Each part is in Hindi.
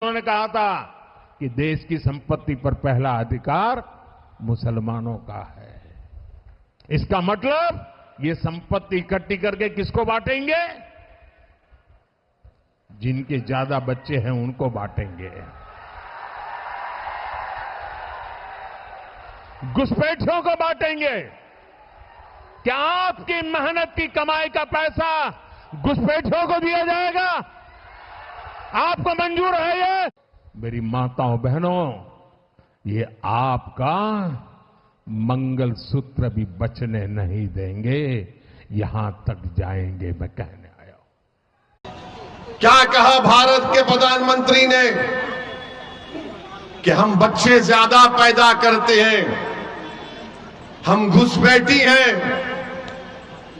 उन्होंने कहा था कि देश की संपत्ति पर पहला अधिकार मुसलमानों का है। इसका मतलब ये संपत्ति इकट्ठी करके किसको बांटेंगे? जिनके ज्यादा बच्चे हैं उनको बांटेंगे। घुसपैठियों को बांटेंगे। क्या आपकी मेहनत की कमाई का पैसा घुसपैठियों को दिया जाएगा? आपको मंजूर है ये? मेरी माताओं बहनों, ये आपका मंगलसूत्र भी बचने नहीं देंगे, यहां तक जाएंगे, मैं कहने आया हूं। क्या कहा भारत के प्रधानमंत्री ने कि हम बच्चे ज्यादा पैदा करते हैं, हम घुसपैठी हैं।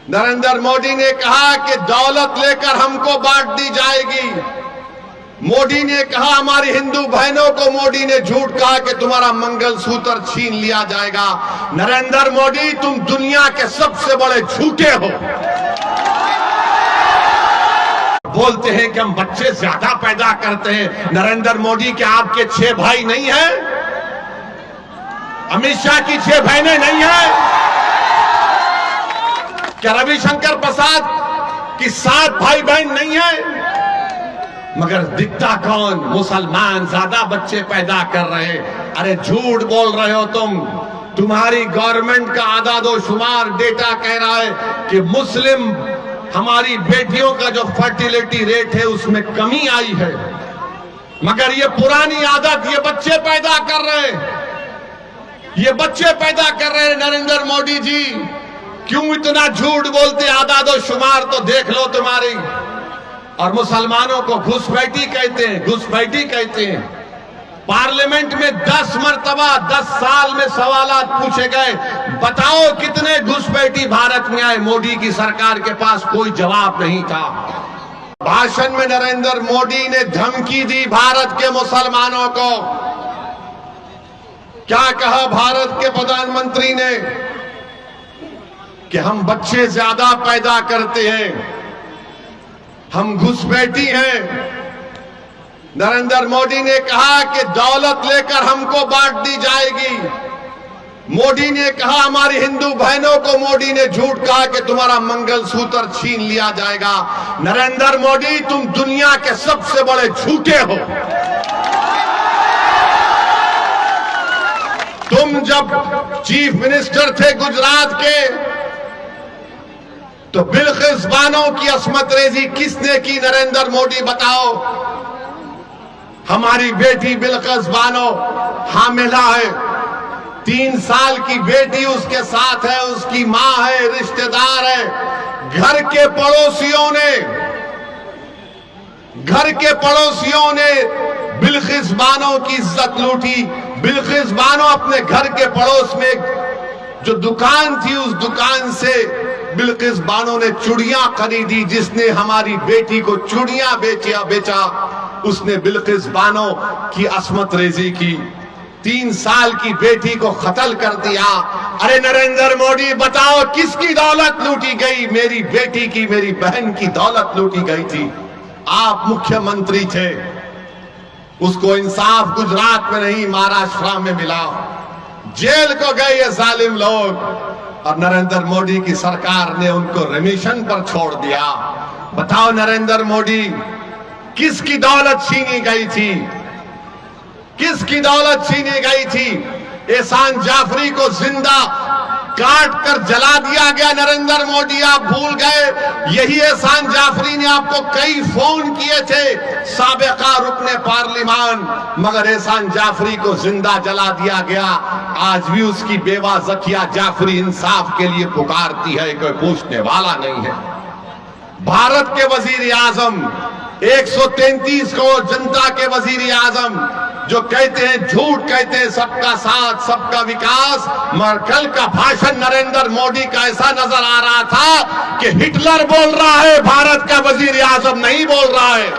नरेंद्र मोदी ने कहा कि दौलत लेकर हमको बांट दी जाएगी। मोदी ने कहा हमारी हिंदू बहनों को मोदी ने झूठ कहा कि तुम्हारा मंगलसूत्र छीन लिया जाएगा। नरेंद्र मोदी, तुम दुनिया के सबसे बड़े झूठे हो। बोलते हैं कि हम बच्चे ज्यादा पैदा करते हैं। नरेंद्र मोदी, क्या आपके 6 भाई नहीं हैं? अमित शाह की 6 बहनें नहीं हैं? क्या रविशंकर प्रसाद की 7 भाई बहन नहीं है? मगर दिखता कौन? मुसलमान ज्यादा बच्चे पैदा कर रहे हैं। अरे झूठ बोल रहे हो तुम। तुम्हारी गवर्नमेंट का आदादोशुमार डेटा कह रहा है कि मुस्लिम हमारी बेटियों का जो फर्टिलिटी रेट है उसमें कमी आई है। मगर ये पुरानी आदत, ये बच्चे पैदा कर रहे हैं, ये बच्चे पैदा कर रहे हैं। नरेंद्र मोदी जी, क्यों इतना झूठ बोलते? आदादोशुमार तो देख लो तुम्हारी। और मुसलमानों को घुसपैठी कहते हैं, घुसपैठी कहते हैं। पार्लियामेंट में 10 मरतबा 10 साल में सवालात पूछे गए, बताओ कितने घुसपैठी भारत में आए? मोदी की सरकार के पास कोई जवाब नहीं था। भाषण में नरेंद्र मोदी ने धमकी दी भारत के मुसलमानों को। क्या कहा भारत के प्रधानमंत्री ने कि हम बच्चे ज्यादा पैदा करते हैं, हम घुसपैठी हैं। नरेंद्र मोदी ने कहा कि दौलत लेकर हमको बांट दी जाएगी। मोदी ने कहा हमारी हिंदू बहनों को मोदी ने झूठ कहा कि तुम्हारा मंगलसूत्र छीन लिया जाएगा। नरेंद्र मोदी, तुम दुनिया के सबसे बड़े झूठे हो। तुम जब चीफ मिनिस्टर थे गुजरात के, तो बिल्किस बानो की अस्मत रेजी किसने की? नरेंद्र मोदी बताओ। हमारी बेटी बिल्किस बानो हामिला है, 3 साल की बेटी उसके साथ है, उसकी मां है, रिश्तेदार है। घर के पड़ोसियों ने बिल्किस बानो की इज्जत लूटी। बिल्किस बानो अपने घर के पड़ोस में जो दुकान थी, उस दुकान से बिल्किस बानो ने चूड़ियां खरीदी। जिसने हमारी बेटी को चूड़ियां बेचा उसने बिल्किस बानो की अस्मत रेजी की। 3 साल की बेटी को कत्ल कर दिया। अरे नरेंद्र मोदी, बताओ किसकी दौलत लूटी गई? मेरी बेटी की, मेरी बहन की दौलत लूटी गई थी। आप मुख्यमंत्री थे, उसको इंसाफ गुजरात में नहीं महाराष्ट्र में मिला। जेल को गए ये जालिम लोग, और नरेंद्र मोदी की सरकार ने उनको रिमिशन पर छोड़ दिया। बताओ नरेंद्र मोदी, किसकी दौलत छीनी गई थी? किसकी दौलत छीनी गई थी? एहसान जाफरी को जिंदा काट कर जला दिया गया। नरेंद्र मोदी, आप भूल गए? यही एहसान जाफरी ने आपको कई फोन किए थे, साबिका रुकने पार्लिमान, मगर एहसान जाफरी को जिंदा जला दिया गया। आज भी उसकी बेवा जकिया जाफरी इंसाफ के लिए पुकारती है, कोई पूछने वाला नहीं है। भारत के वजीर आजम, 133 करोड़ जनता के वजीर आजम, जो कहते हैं, झूठ कहते हैं सबका साथ सबका विकास, मगर कल का भाषण नरेंद्र मोदी का ऐसा नजर आ रहा था कि हिटलर बोल रहा है, भारत का वजीर आजम नहीं बोल रहा है।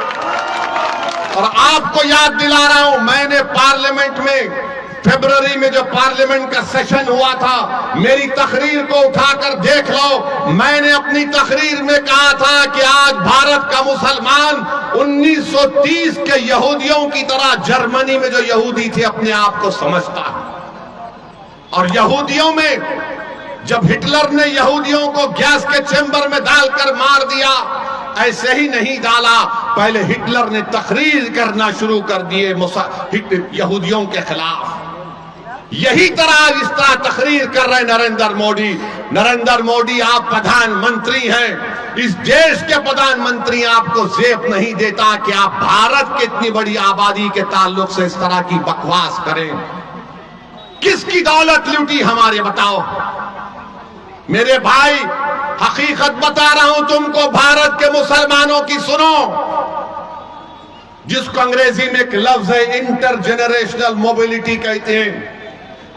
और आपको याद दिला रहा हूं, मैंने पार्लियामेंट में फरवरी में जो पार्लियामेंट का सेशन हुआ था, मेरी तकरीर को उठाकर देख लो। मैंने अपनी तकरीर में कहा था कि आज भारत का मुसलमान 1930 के यहूदियों की तरह जर्मनी में जो यहूदी थे अपने आप को समझता है। और यहूदियों में जब हिटलर ने यहूदियों को गैस के चेंबर में डालकर मार दिया, ऐसे ही नहीं डाला, पहले हिटलर ने तकरीर करना शुरू कर दिए यहूदियों के खिलाफ। यही तरह इस तरह तकरीर कर रहे नरेंद्र मोदी। नरेंद्र मोदी, आप प्रधानमंत्री हैं, इस देश के प्रधानमंत्री, आपको जेब नहीं देता कि आप भारत की इतनी बड़ी आबादी के ताल्लुक से इस तरह की बकवास करें। किसकी दौलत लूटी हमारे, बताओ मेरे भाई। हकीकत बता रहा हूं तुमको, भारत के मुसलमानों की सुनो, जिसको अंग्रेजी में एक लफ्ज है इंटरजेनरेशनल मोबिलिटी कहते हैं।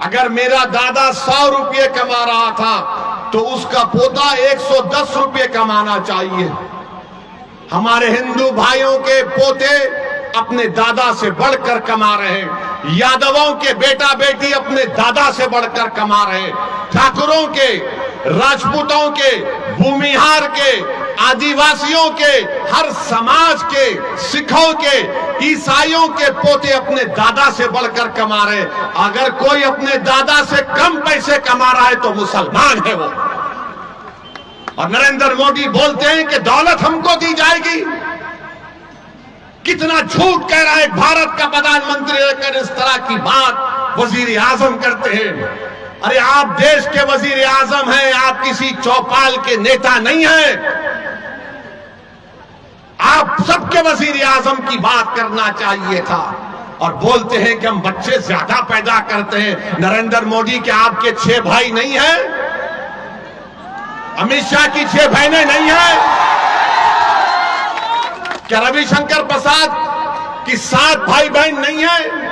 अगर मेरा दादा 100 रुपये कमा रहा था तो उसका पोता 110 रुपये कमाना चाहिए। हमारे हिंदू भाइयों के पोते अपने दादा से बढ़कर कमा रहे हैं। यादवों के बेटा बेटी अपने दादा से बढ़कर कमा रहे हैं। ठाकुरों के, राजपूतों के, भूमिहार के, आदिवासियों के, हर समाज के, सिखों के, ईसाइयों के पोते अपने दादा से बढ़कर कमा रहे। अगर कोई अपने दादा से कम पैसे कमा रहा है तो मुसलमान है वो। और नरेंद्र मोदी बोलते हैं कि दौलत हमको दी जाएगी। कितना झूठ कह रहा है भारत का प्रधानमंत्री लेकर इस तरह की बात वजीर आजम करते हैं। अरे आप देश के वजीर आजम हैं, आप किसी चौपाल के नेता नहीं हैं। आप सबके वजीर आजम की बात करना चाहिए था। और बोलते हैं कि हम बच्चे ज्यादा पैदा करते हैं। नरेंद्र मोदी, क्या आपके 6 भाई नहीं हैं? अमित शाह की 6 बहनें नहीं हैं? क्या रविशंकर प्रसाद की 7 भाई बहन नहीं है?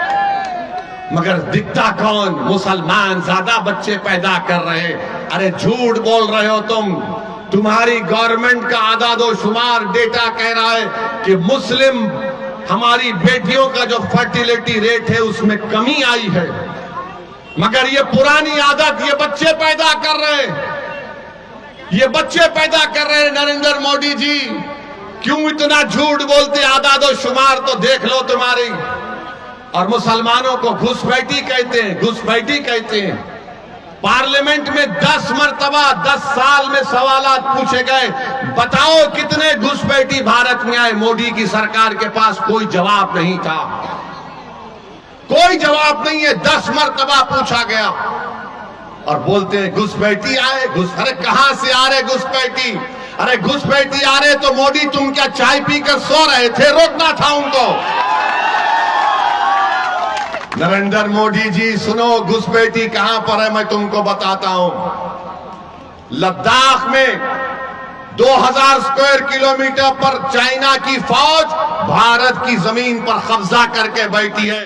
मगर दिखता कौन? मुसलमान ज्यादा बच्चे पैदा कर रहे हैं। अरे झूठ बोल रहे हो तुम। तुम्हारी गवर्नमेंट का आदादोशुमार डेटा कह रहा है कि मुस्लिम हमारी बेटियों का जो फर्टिलिटी रेट है उसमें कमी आई है। मगर ये पुरानी आदत, ये बच्चे पैदा कर रहे हैं, ये बच्चे पैदा कर रहे हैं। नरेंद्र मोदी जी क्यों इतना झूठ बोलते? आदादोशुमार तो देख लो तुम्हारी। और मुसलमानों को घुसपैठी कहते हैं, घुसपैठी कहते हैं। पार्लियामेंट में 10 मरतबा 10 साल में सवालात पूछे गए, बताओ कितने घुसपैठी भारत में आए? मोदी की सरकार के पास कोई जवाब नहीं था, कोई जवाब नहीं है। 10 मरतबा पूछा गया और बोलते हैं घुसपैठी आए। अरे कहां से आ रहे घुसपैठी? अरे घुसपैठी आ रहे तो मोदी तुम क्या चाय पीकर सो रहे थे? रोकना था उनको। नरेंद्र मोदी जी सुनो, घुसपैठी कहां पर है मैं तुमको बताता हूं। लद्दाख में 2000 स्क्वायर किलोमीटर पर चाइना की फौज भारत की जमीन पर कब्जा करके बैठी है।